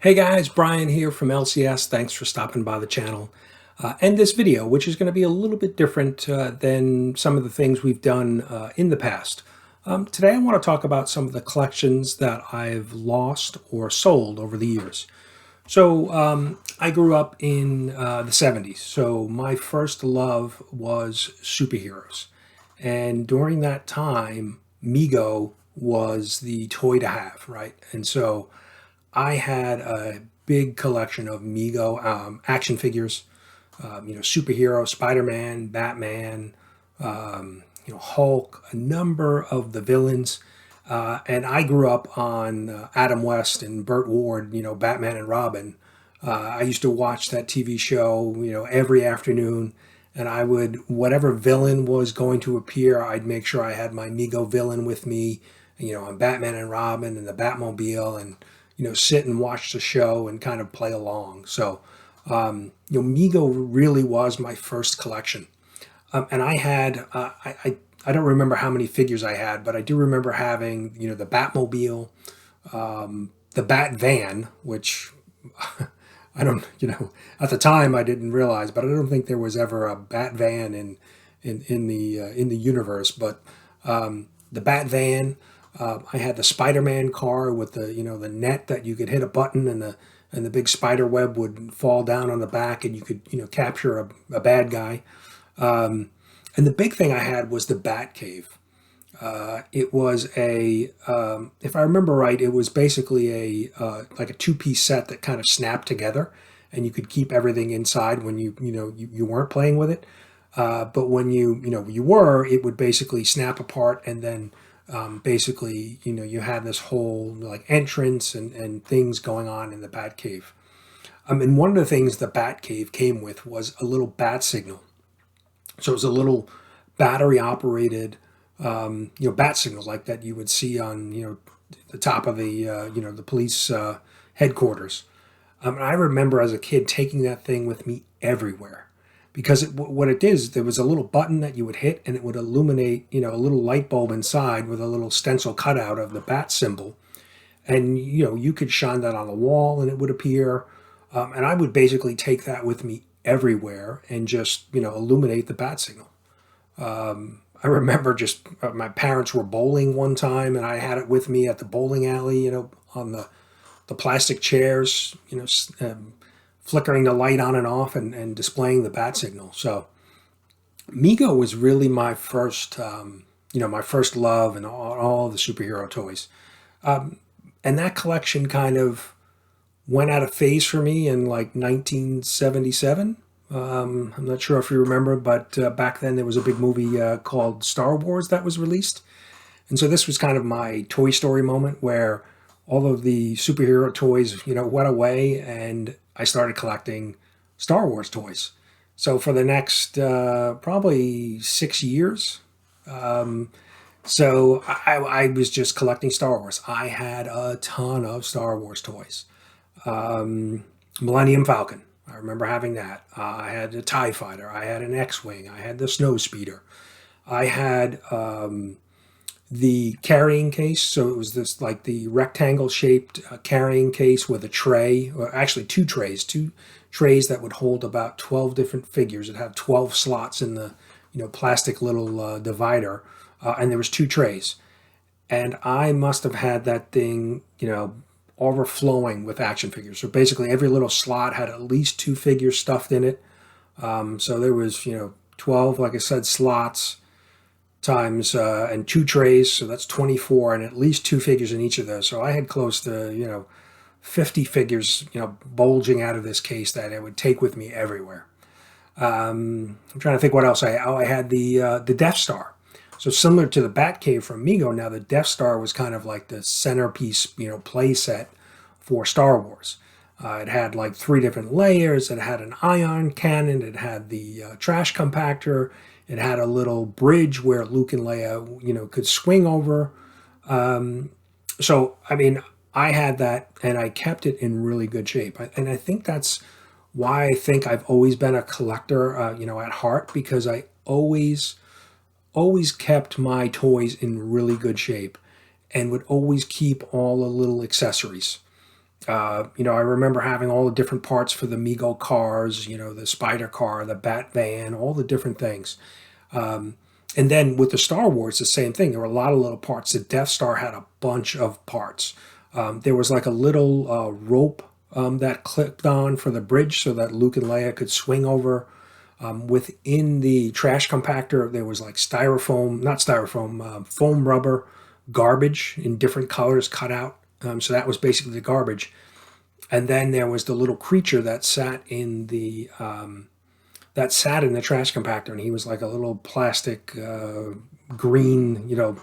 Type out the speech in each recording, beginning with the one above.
Hey guys, Brian here from LCS. Thanks for stopping by the channel. And this video, which is going to be a little bit different than some of the things we've done in the past. Today I want to talk about some of the collections that I've lost or sold over the years. So I grew up in the 70s, so my first love was superheroes. And during that time, Mego was the toy to have, right? And so I had a big collection of Mego action figures, superhero, Spider-Man, Batman, Hulk, a number of the villains. And I grew up on Adam West and Burt Ward, Batman and Robin. I used to watch that TV show, every afternoon. And I would, whatever villain was going to appear, I'd make sure I had my Mego villain with me, on Batman and Robin and the Batmobile, and sit and watch the show and kind of play along. So, Mego really was my first collection. And I had, I don't remember how many figures I had, but I do remember having, the Batmobile, the Bat Van, which I don't, at the time I didn't realize, but I don't think there was ever a Bat Van in the universe. But the Bat Van, I had the Spider-Man car with the net that you could hit a button and the big spider web would fall down on the back and you could capture a bad guy. And the big thing I had was the Bat Cave. It was if I remember right, it was basically like a two-piece set that kind of snapped together, and you could keep everything inside when you weren't playing with it. But when you were, it would basically snap apart, and then basically you had this whole like entrance and things going on in the Bat Cave. And one of the things the Bat Cave came with was a little bat signal. So it was a little battery operated bat signal like that you would see on the top of the police headquarters. And I remember as a kid taking that thing with me everywhere, because what it did is there was a little button that you would hit and it would illuminate a little light bulb inside with a little stencil cutout of the bat symbol, and you could shine that on the wall and it would appear. And I would basically take that with me everywhere and just illuminate the bat signal. I remember just my parents were bowling one time, and I had it with me at the bowling alley, on the plastic chairs, flickering the light on and off and displaying the bat signal. So Mego was really my first, my first love and all the superhero toys. And that collection kind of went out of phase for me in like 1977. I'm not sure if you remember, but back then there was a big movie called Star Wars that was released. And so this was kind of my Toy Story moment where all of the superhero toys, went away, and I started collecting Star Wars toys. So for the next probably 6 years, I was just collecting Star Wars. I had a ton of Star Wars toys. Millennium Falcon. I remember having that. I had a TIE Fighter. I had an X-Wing. I had the Snow Speeder. I had the carrying case. So it was this like the rectangle shaped carrying case with a tray, or actually two trays that would hold about 12 different figures. It had 12 slots in the plastic little divider, and there was two trays. And I must have had that thing, overflowing with action figures. So basically every little slot had at least two figures stuffed in it. So there was, 12, like I said, slots times, and two trays. So that's 24, and at least two figures in each of those. So I had close to, 50 figures, bulging out of this case that I would take with me everywhere. I'm trying to think what else I had the Death Star. So similar to the Batcave from Mego, now the Death Star was kind of like the centerpiece, play set for Star Wars. It had like three different layers. It had an ion cannon. It had the trash compactor. It had a little bridge where Luke and Leia, could swing over. So, I mean, I had that, and I kept it in really good shape. And I think that's why I think I've always been a collector, at heart, because I always kept my toys in really good shape and would always keep all the little accessories. I remember having all the different parts for the Mego cars, the Spider car, the Bat van, all the different things. And then with the Star Wars, the same thing. There were a lot of little parts. The Death Star had a bunch of parts. There was like a little rope that clipped on for the bridge so that Luke and Leia could swing over. Within the trash compactor, there was like styrofoam, not styrofoam, foam rubber garbage in different colors cut out. So that was basically the garbage. And then there was the little creature that sat in the trash compactor, and he was like a little plastic green,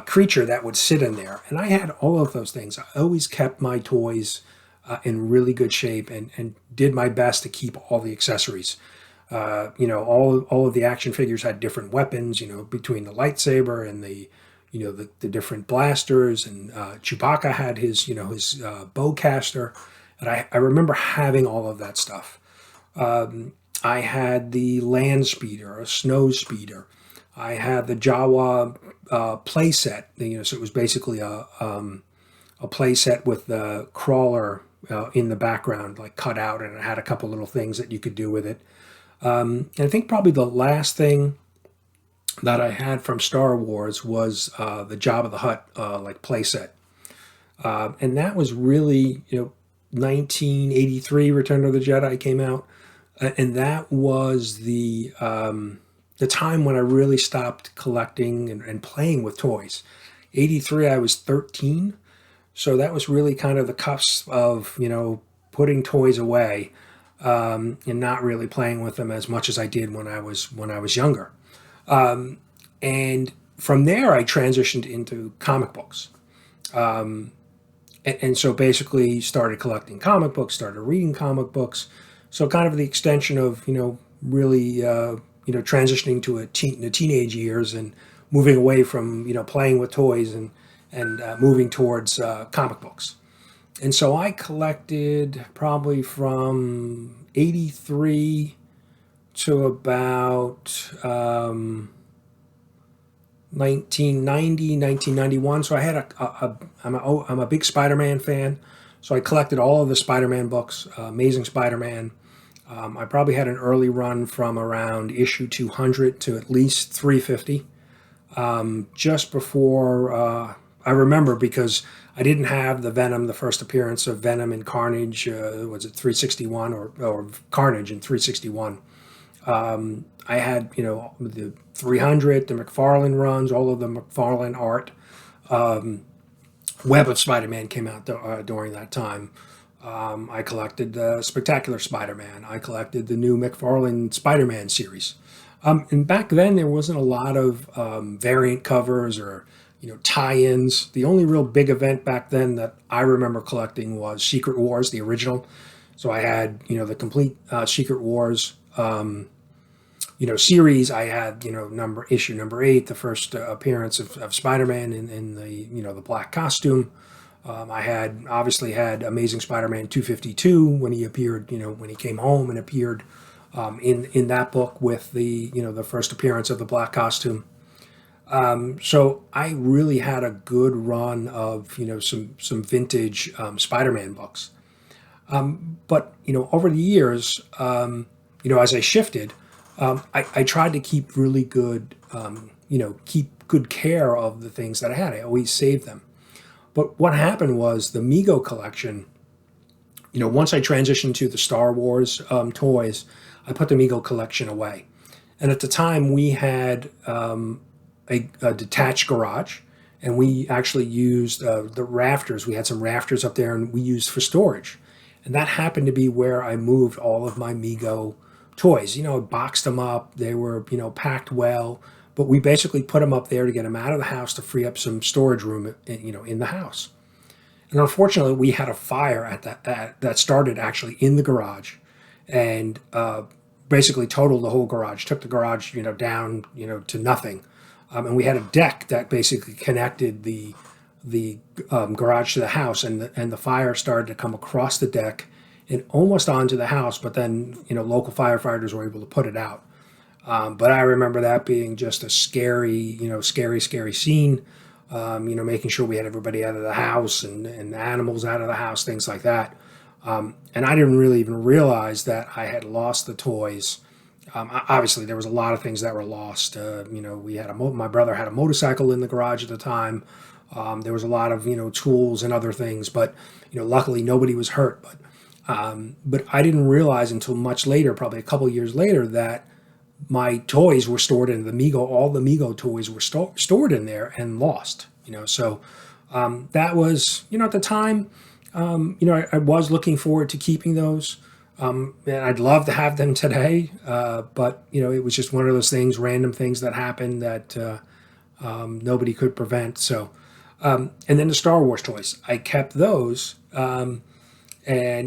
creature that would sit in there. And I had all of those things. I always kept my toys in really good shape and did my best to keep all the accessories. All of the action figures had different weapons, between the lightsaber and the different blasters, and Chewbacca had his bowcaster, and I remember having all of that stuff. I had the land speeder, a snow speeder. I had the Jawa play set, so it was basically a play set with the crawler in the background, like cut out, and it had a couple little things that you could do with it. And I think probably the last thing that I had from Star Wars was the Jabba the Hutt like playset, and that was really 1983 Return of the Jedi came out, and that was the time when I really stopped collecting and playing with toys. 83, I was 13, so that was really kind of the cusp of putting toys away and not really playing with them as much as I did when I was younger. And from there, I transitioned into comic books. And so basically started collecting comic books, started reading comic books. So kind of the extension of, really, transitioning to the teenage years and moving away from, playing with toys and moving towards comic books. And so I collected probably from 83 to about 1990, 1991. So I had I'm a big Spider-Man fan. So I collected all of the Spider-Man books, Amazing Spider-Man. I probably had an early run from around issue 200 to at least 350. Just before, I remember because I didn't have the Venom, the first appearance of Venom and Carnage, was it 361 or Carnage in 361. I had, the 300, the McFarlane runs, all of the McFarlane art. Web of Spider-Man came out during that time. I collected the Spectacular Spider-Man. I collected the new McFarlane Spider-Man series. And back then, there wasn't a lot of variant covers or tie-ins. The only real big event back then that I remember collecting was Secret Wars, the original. So I had the complete Secret Wars series. I had issue number 8, the first appearance of Spider-Man in the black costume. I obviously had Amazing Spider-Man 252 when he appeared, when he came home and appeared in that book with the first appearance of the black costume. So I really had a good run of some vintage Spider-Man books. But over the years, as I shifted, I tried to keep really good, keep good care of the things that I had. I always saved them. But what happened was the Mego collection, once I transitioned to the Star Wars toys, I put the Mego collection away. And at the time, we had a detached garage, and we actually used the rafters. We had some rafters up there, and we used for storage. And that happened to be where I moved all of my Mego toys. I boxed them up. They were, packed well. But we basically put them up there to get them out of the house to free up some storage room, in the house. And unfortunately, we had a fire that started actually in the garage, and basically totaled the whole garage. Took the garage, down, to nothing. And we had a deck that basically connected the garage to the house, and the fire started to come across the deck and almost onto the house. But then, local firefighters were able to put it out. But I remember that being just a scary, scary scene. making sure we had everybody out of the house and animals out of the house, things like that. And I didn't really even realize that I had lost the toys. Obviously, there was a lot of things that were lost. We had my brother had a motorcycle in the garage at the time. There was a lot of tools and other things, but luckily nobody was hurt. But I didn't realize until much later, probably a couple years later, that my toys were stored in the Mego. All the Mego toys were stored in there and lost. So that was at the time. I was looking forward to keeping those. And I'd love to have them today, but it was just one of those things, random things that happened that nobody could prevent. So, and then the Star Wars toys, I kept those. And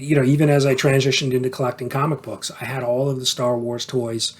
even as I transitioned into collecting comic books, I had all of the Star Wars toys,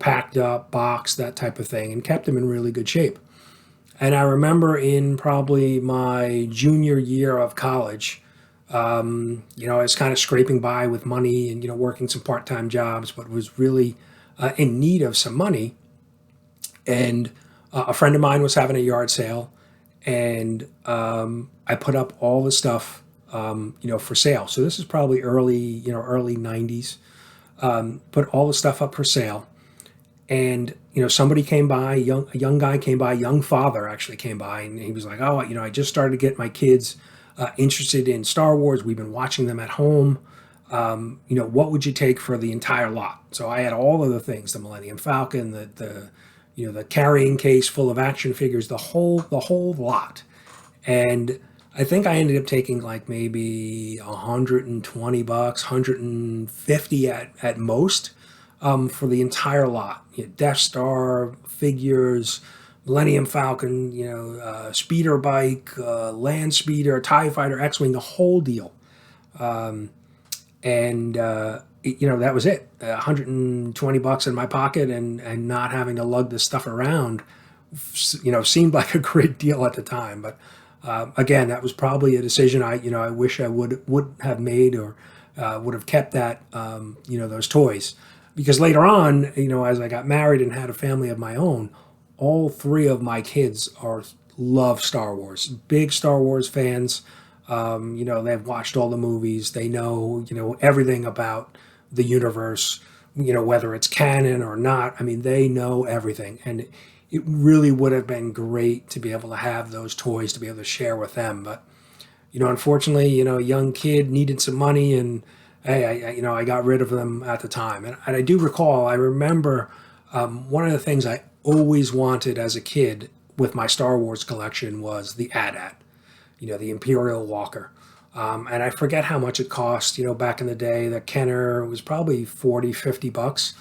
packed up, boxed, that type of thing, and kept them in really good shape. And I remember in probably my junior year of college, I was kind of scraping by with money and working some part-time jobs, but was really in need of some money. And a friend of mine was having a yard sale, and I put up all the stuff, for sale. So this is probably early '90s. Put all the stuff up for sale, and somebody came by, a young guy came by, young father actually came by, and he was like, "Oh, I just started to get my kids interested in Star Wars. We've been watching them at home. What would you take for the entire lot?" So I had all of the things: the Millennium Falcon, the carrying case full of action figures, the whole lot. And I think I ended up taking like maybe $120, 150 at most, for the entire lot. Death Star figures, Millennium Falcon, speeder bike, land speeder, TIE fighter, X-wing, the whole deal. And that was it. $120 in my pocket, and not having to lug this stuff around, seemed like a great deal at the time. But again, that was probably a decision I wish I would have made, or would have kept that those toys, because later on, as I got married and had a family of my own, all three of my kids love Star Wars, big Star Wars fans. They've watched all the movies. They know everything about the universe, whether it's canon or not. I mean, they know everything, and it really would have been great to be able to have those toys to be able to share with them. But unfortunately, a young kid needed some money, and hey, I got rid of them at the time. And I do recall, I remember one of the things I always wanted as a kid with my Star Wars collection was the AT-AT, the Imperial Walker. And I forget how much it cost, back in the day. The Kenner was probably 40, $50.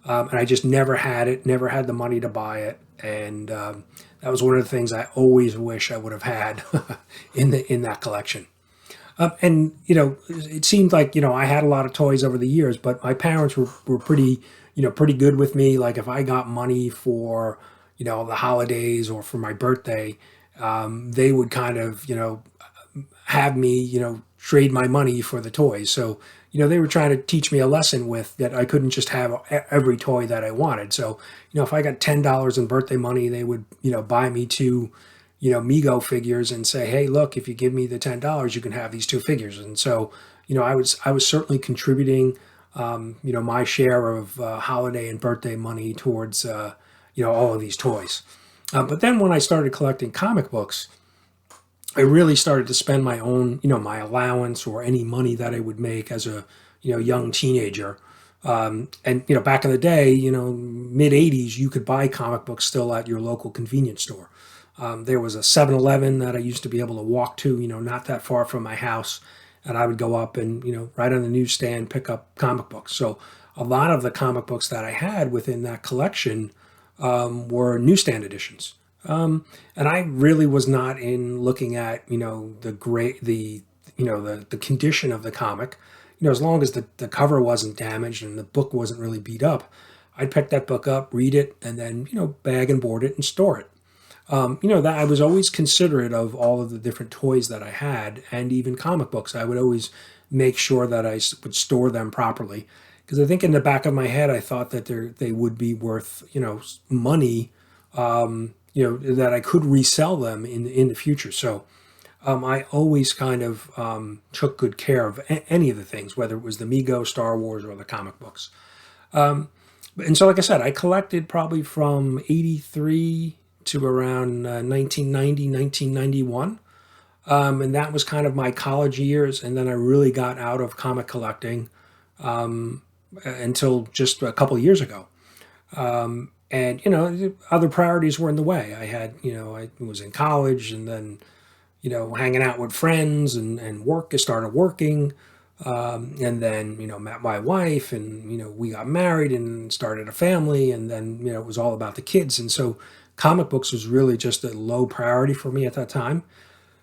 And I just never had it, never had the money to buy it. And that was one of the things I always wish I would have had in that collection. And it seemed like I had a lot of toys over the years, but my parents were pretty pretty good with me. Like if I got money for the holidays or for my birthday, they would kind of have me trade my money for the toys. So they were trying to teach me a lesson with that I couldn't just have every toy that I wanted. So if I got $10 in birthday money, they would buy me two Mego figures and say, "Hey, look, if you give me the $10, you can have these two figures." And so, I was certainly contributing, my share of holiday and birthday money towards, all of these toys. But then when I started collecting comic books, I really started to spend my own, my allowance or any money that I would make as a, young teenager. And back in the day, mid '80s, you could buy comic books still at your local convenience store. There was a 7-Eleven that I used to be able to walk to, not that far from my house, and I would go up and, right on the newsstand, pick up comic books. So a lot of the comic books that I had within that collection were newsstand editions. And I really was not in looking at, the condition of the comic. As long as the cover wasn't damaged and the book wasn't really beat up, I'd pick that book up, read it, and then, bag and board it and store it. That I was always considerate of all of the different toys that I had, and even comic books. I would always make sure that I would store them properly, because I think in the back of my head I thought that they would be worth money, that I could resell them in the future. So I always kind of took good care of any of the things, whether it was the Mego, Star Wars, or the comic books. And so, like I said, I collected probably from 83 to around 1990, 1991. And that was kind of my college years. And then I really got out of comic collecting until just a couple of years ago. And, other priorities were in the way. I had, I was in college and then, hanging out with friends and work. I started working. And then, met my wife and, we got married and started a family. And then, it was all about the kids. And so comic books was really just a low priority for me at that time.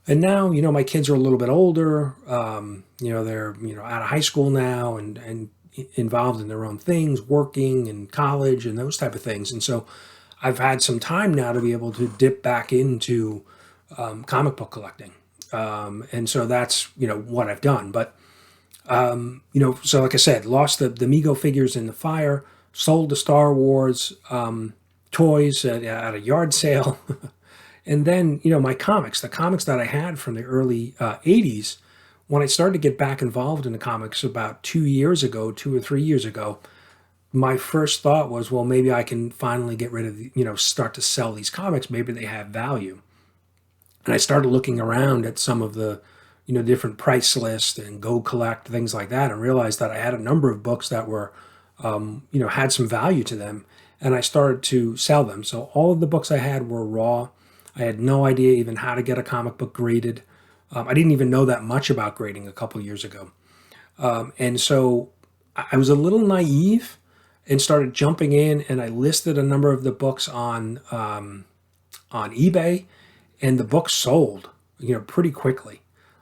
And now, my kids are a little bit older. They're, out of high school now and involved in their own things, working in college and those type of things. And so I've had some time now to be able to dip back into comic book collecting. And so that's, what I've done. But, so like I said, lost the Mego figures in the fire, sold the Star Wars toys at a yard sale. And then, my the comics that I had from the early 80s, when I started to get back involved in the comics about 2 or 3 years ago, my first thought was, well, maybe I can finally get rid of, start to sell these comics. Maybe they have value. And I started looking around at some of the, different price lists and Go Collect, things like that, and realized that I had a number of books that were, had some value to them. And I started to sell them. So all of the books I had were raw. I had no idea even how to get a comic book graded. I didn't even know that much about grading a couple of years ago. And so I was a little naive and started jumping in, and I listed a number of the books on eBay, and the books sold, pretty quickly.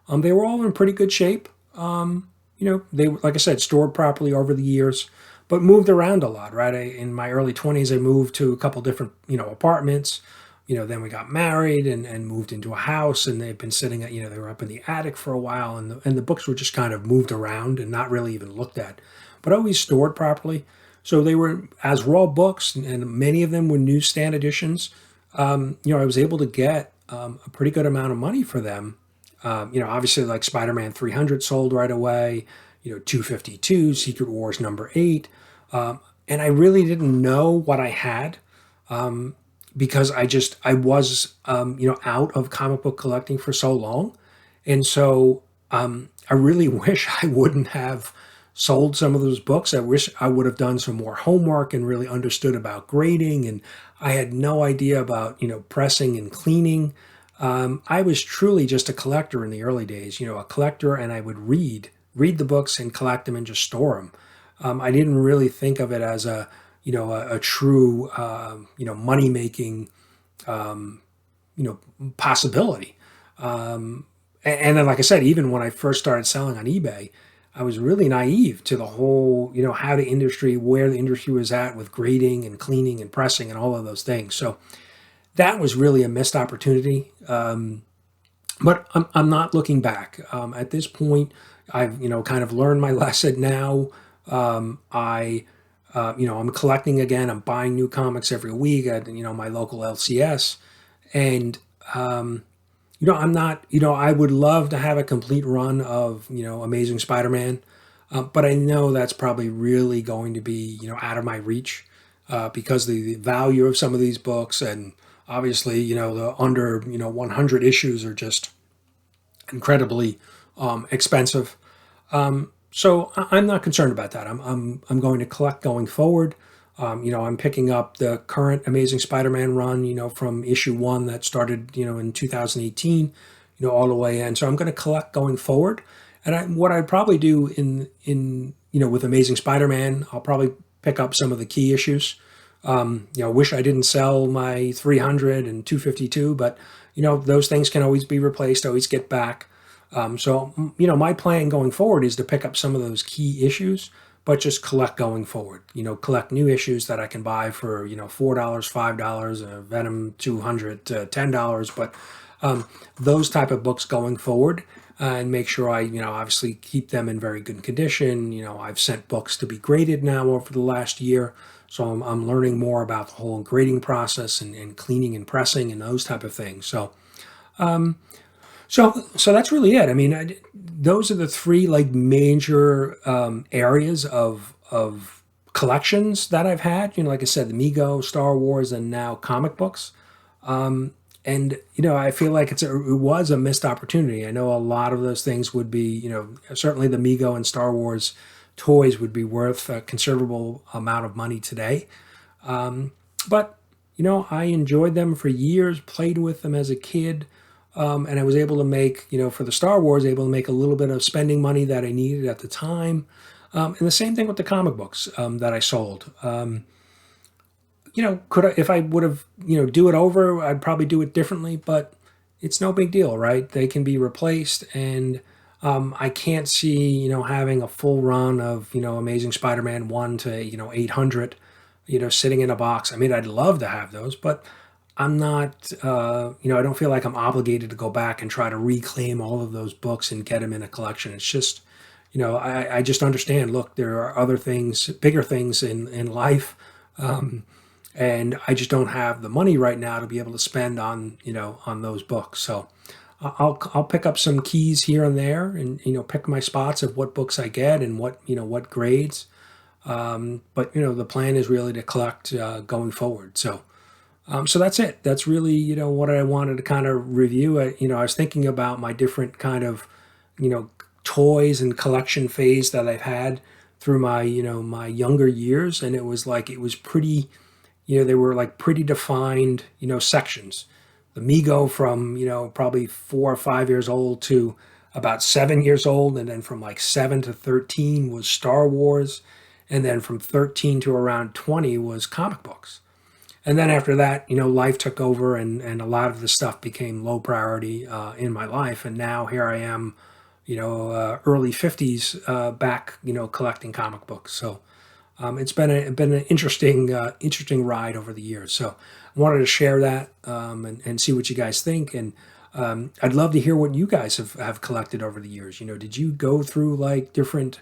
They were all in pretty good shape. They were, like I said, stored properly over the years, but moved around a lot, right? In my early 20s, I moved to a couple different, apartments. Then we got married and moved into a house, and they've been sitting at, they were up in the attic for a while, and the books were just kind of moved around and not really even looked at, but always stored properly. So they were as raw books, and many of them were newsstand editions. I was able to get a pretty good amount of money for them. Obviously, like Spider-Man 300 sold right away, 252, Secret Wars #8. And I really didn't know what I had. Because I was, out of comic book collecting for so long. And so I really wish I wouldn't have sold some of those books. I wish I would have done some more homework and really understood about grading. And I had no idea about, pressing and cleaning. I was truly just a collector in the early days, a collector, and I would read the books and collect them and just store them. I didn't really think of it as a true, money-making, possibility. And then, like I said, even when I first started selling on eBay, I was really naive to the whole, how the industry, where the industry was at with grading and cleaning and pressing and all of those things. So that was really a missed opportunity. But I'm not looking back. At this point, I've, kind of learned my lesson now. I'm collecting again. I'm buying new comics every week at, my local LCS. And, I'm not, I would love to have a complete run of, Amazing Spider-Man. But I know that's probably really going to be, out of my reach because the value of some of these books and obviously, the under, 100 issues are just incredibly expensive. So I'm not concerned about that. I'm going to collect going forward. I'm picking up the current Amazing Spider-Man run, from issue 1 that started, in 2018, all the way in. So I'm going to collect going forward. And what I'd probably do in with Amazing Spider-Man, I'll probably pick up some of the key issues. Wish I didn't sell my 300 and 252, but those things can always be replaced, always get back. So my plan going forward is to pick up some of those key issues, but just collect going forward. Collect new issues that I can buy for $4, $5, Venom 200 to $10. But those type of books going forward, and make sure I, obviously keep them in very good condition. I've sent books to be graded now over the last year, so I'm learning more about the whole grading process and cleaning and pressing and those type of things. So that's really it. I mean, those are the three like major areas of collections that I've had. Like I said, the Mego, Star Wars, and now comic books. And I feel like it was a missed opportunity. I know a lot of those things would be, certainly the Mego and Star Wars toys would be worth a considerable amount of money today. But I enjoyed them for years, played with them as a kid. And I was able to make, for the Star Wars, able to make a little bit of spending money that I needed at the time. And the same thing with the comic books that I sold. Could I, if I would have, do it over, I'd probably do it differently, but it's no big deal, right? They can be replaced, and I can't see, having a full run of, Amazing Spider-Man 1 to, 800, sitting in a box. I mean, I'd love to have those, but I'm not, I don't feel like I'm obligated to go back and try to reclaim all of those books and get them in a collection. It's just, I just understand, look, there are other things, bigger things in life. And I just don't have the money right now to be able to spend on on those books. So I'll pick up some keys here and there, and pick my spots of what books I get and what grades. But the plan is really to collect going forward. So that's it. That's really what I wanted to kind of review. I was thinking about my different kind of toys and collection phase that I've had through my my younger years, and it was pretty. They were like pretty defined, sections. The Mego from, probably 4 or 5 years old to about 7 years old. And then from like 7 to 13 was Star Wars. And then from 13 to around 20 was comic books. And then after that, life took over, and a lot of the stuff became low priority in my life. And now here I am, early 50s back, collecting comic books. So it's been an interesting ride over the years. So I wanted to share that and see what you guys think. And I'd love to hear what you guys have collected over the years. Did you go through like different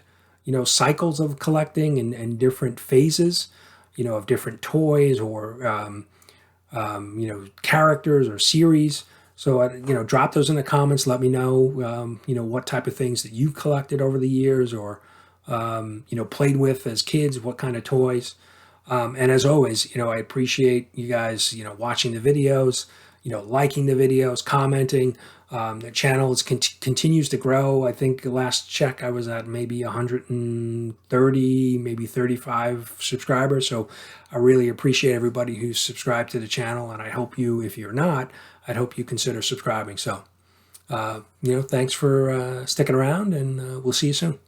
cycles of collecting and different phases of different toys or characters or series? So drop those in the comments. Let me know what type of things that you've collected over the years, or played with as kids, what kind of toys. And as always, I appreciate you guys, watching the videos, liking the videos, commenting. The channel continues to grow. I think the last check I was at maybe 130, maybe 35 subscribers. So I really appreciate everybody who's subscribed to the channel. And I hope if you're not, I'd hope you consider subscribing. So, thanks for sticking around, and we'll see you soon.